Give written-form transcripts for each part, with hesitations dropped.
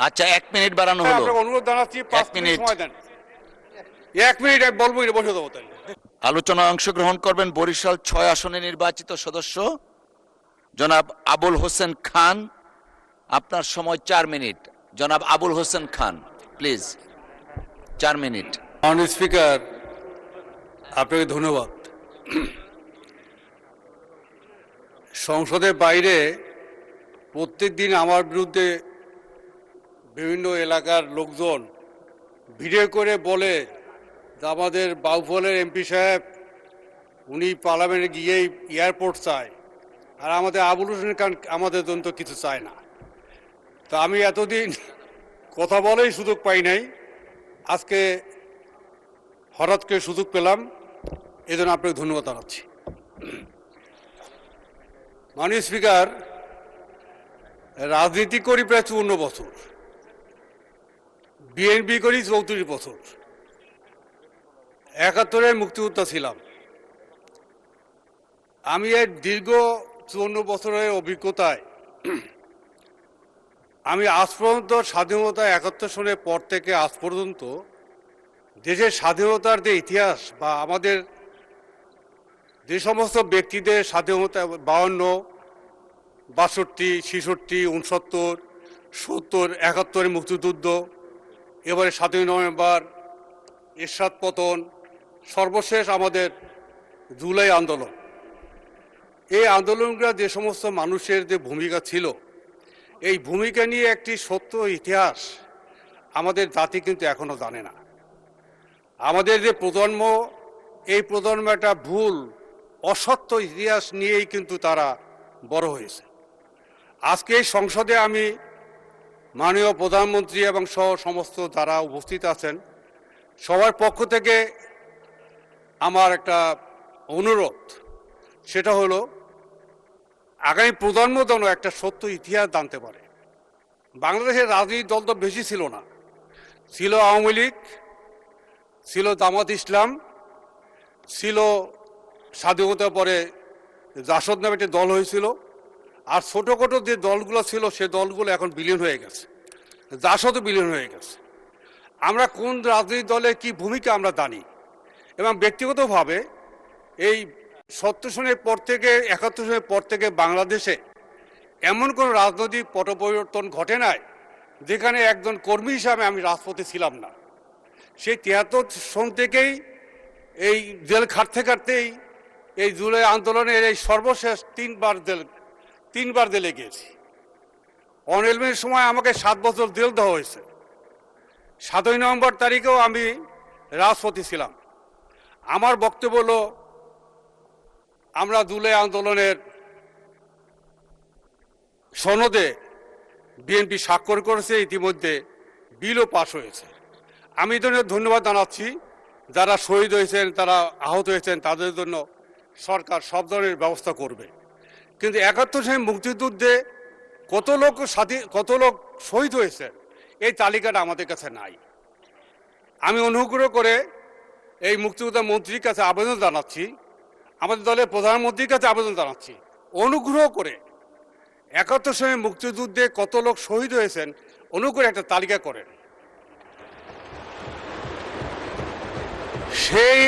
আচ্ছা, 1 মিনিট বাড়ানো হলো। আপনাকে অনুরোধ জানাচ্ছি 5 মিনিট মিনিট। সময় দেন। 1 মিনিট বলবো, বসে দেবো তাই। আলোচনায় অংশগ্রহণ করবেন বরিশাল 6 আসনে নির্বাচিত সদস্য জনাব আবুল হোসেন খান। আপনার সময় 4 মিনিট। জনাব আবুল হোসেন খান, প্লিজ, 4 মিনিট। মাননীয় স্পিকার, আপনাকে ধন্যবাদ। সংসদের বাইরে প্রত্যেক দিন আমার বিরুদ্ধে বিভিন্ন এলাকার লোকজন ভিডিও করে বলে যে আমাদের বাউফলের এমপি সাহেব উনি পার্লামেন্টে গিয়েই এয়ারপোর্ট চায়, আর আমাদের আবুল হোসেন খান আমাদের জন্য তো কিছু চায় না। তা আমি এতদিন কথা বলেই সুযোগ পাই নাই, আজকে হঠাৎ করে সুযোগ পেলাম, এই জন্য আপনাকে ধন্যবাদ জানাচ্ছি। মাননীয় স্পিকার, রাজনীতি করি প্রায় 54 বছর, বিএনপি করি 34 বছর, 71-এর মুক্তিযোদ্ধা ছিলাম। আমি এই দীর্ঘ 54 বছরের অভিজ্ঞতায় আমি আজ পর্যন্ত স্বাধীনতা 71 সনের পর থেকে আজ পর্যন্ত দেশের স্বাধীনতার যে ইতিহাস বা আমাদের যে সমস্ত ব্যক্তিদের স্বাধীনতা 52, 62, 66, 69, 70, 71-এর মুক্তিযুদ্ধ, এবারে 7ই নভেম্বর, এরশাদ পতন, সর্বশেষ আমাদের জুলাই আন্দোলন, এই আন্দোলনগুলো যে সমস্ত মানুষের যে ভূমিকা ছিল, এই ভূমিকা নিয়ে একটি সত্য ইতিহাস আমাদের জাতি কিন্তু এখনো জানে না। আমাদের যে প্রজন্ম, এই প্রজন্ম একটা ভুল অসত্য ইতিহাস নিয়েই কিন্তু তারা বড় হয়েছে। আজকে এই সংসদে আমি মাননীয় প্রধানমন্ত্রী এবং সহ সমস্ত যারা উপস্থিত আছেন সবার পক্ষ থেকে আমার একটা অনুরোধ, সেটা হলো আগামী প্রজন্ম যেন একটা সত্য ইতিহাস জানতে পারে। বাংলাদেশের রাজনৈতিক দল তো বেশি ছিল না, ছিল আওয়ামী লীগ, ছিল জামাত ইসলাম, ছিল স্বাধীনতার পরে জাসদ নামে একটি দল হয়েছিল, আর ছোটোখাটো যে দলগুলো ছিল সে দলগুলো এখন বিলীন হয়ে গেছে, জাসদও বিলীন হয়ে গেছে। আমরা কোন রাজনৈতিক দলের কি ভূমিকা আমরা জানি, এবং ব্যক্তিগতভাবে এই 70 সনের পর থেকে 71 সনের পর থেকে বাংলাদেশে এমন কোনো রাজনৈতিক পট পরিবর্তন ঘটে নাই যেখানে একজন কর্মী হিসাবে আমি রাজপথে ছিলাম না। সেই 73 সন থেকেই এই জেল খাটতে খাটতেই এই জুলাই আন্দোলনের এই সর্বশেষ তিনবার জেলে গিয়েছি। অনএলমের সময় আমাকে 7 বছর জেল দেওয়া হয়েছে। 7ই নভেম্বর তারিখেও আমি রাজপথে ছিলাম। আমার বক্তব্য হলো, আমরা জুলাই আন্দোলনের সনদে বিএনপি স্বাক্ষর করেছে, ইতিমধ্যে বিলও পাশ হয়েছে। আমি এই জন্য ধন্যবাদ জানাচ্ছি, যারা শহীদ হয়েছেন, তারা আহত হয়েছেন, তাদের জন্য সরকার সব ধরনের ব্যবস্থা করবে। কিন্তু 71 সালের মুক্তিযুদ্ধে কত লোক শহীদ হয়েছে এই তালিকাটা আমাদের কাছে নাই। আমি অনুগ্রহ করে এই মুক্তিযোদ্ধা মন্ত্রীর কাছে আবেদন জানাচ্ছি, আমাদের দলের প্রধানমন্ত্রীর কাছে আবেদন জানাচ্ছি, অনুগ্রহ করে 71 সালের মুক্তিযুদ্ধে কত লোক শহীদ হয়েছেন অনুগ্রহ একটা তালিকা করেন। সেই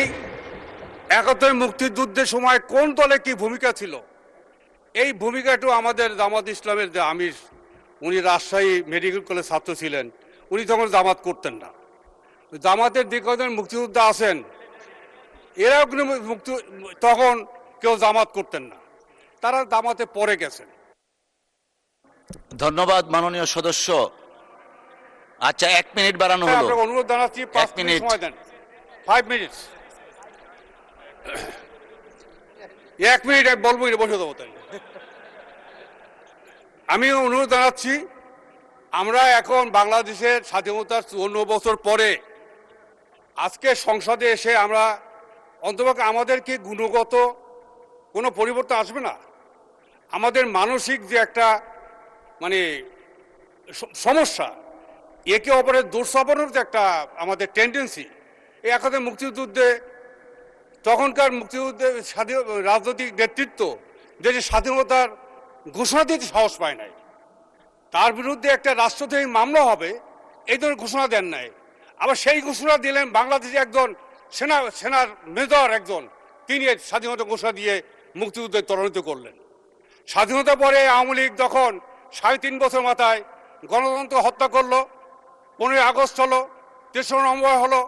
71 মুক্তিযুদ্ধের সময় কোন দলে কি ভূমিকা ছিল, এই ভূমিকাটা আমাদের জামাত ইসলামের যে আমির, উনি রাজশাহী মেডিকেল কলেজ ছাত্র ছিলেন, উনি তখন জামাত করতেন না। জামাতের যে কজন মুক্তিযোদ্ধা আছেন এরাও কিন্তু তখন কেউ জামাত করতেন না, তারা জামাতে পড়ে গেছেন। ধন্যবাদ মাননীয় সদস্য। আচ্ছা, 1 মিনিট বাড়ানো হলো। আপনাকে অনুরোধ জানাচ্ছি 5 মিনিট সময় দেন। 5 মিনিট। 1 মিনিট বলবো, বসে দেবো তাই। আমি অনুরোধ জানাচ্ছি, আমরা এখন বাংলাদেশের স্বাধীনতার 54 বছর পরে আজকে সংসদে এসে আমরা অন্তপক্ষে আমাদের কি গুণগত কোনো পরিবর্তন আসবে না? আমাদের মানসিক যে একটা মানে সমস্যা, একে অপরের দোষ চাপানোর যে একটা আমাদের টেন্ডেন্সি, এই একাধিক মুক্তিযুদ্ধে তখনকার মুক্তিযুদ্ধের রাজনৈতিক নেতৃত্ব দেশের স্বাধীনতার ঘোষণা দিতে সাহস পায় নাই। তার বিরুদ্ধে একটা রাষ্ট্রদ্রোহী মামলা হবে এই ধরনের ঘোষণা দেন নাই। আবার সেই ঘোষণা দিলেন বাংলাদেশে একজন সেনার মেজর একজন, তিনি স্বাধীনতা ঘোষণা দিয়ে মুক্তিযুদ্ধে ত্বরান্বিত করলেন। স্বাধীনতা পরে আওয়ামী লীগ যখন ৩.৫ বছর মাথায় গণতন্ত্র হত্যা করলো, 15ই আগস্ট হলো, ৩রা নভেম্বর হলো,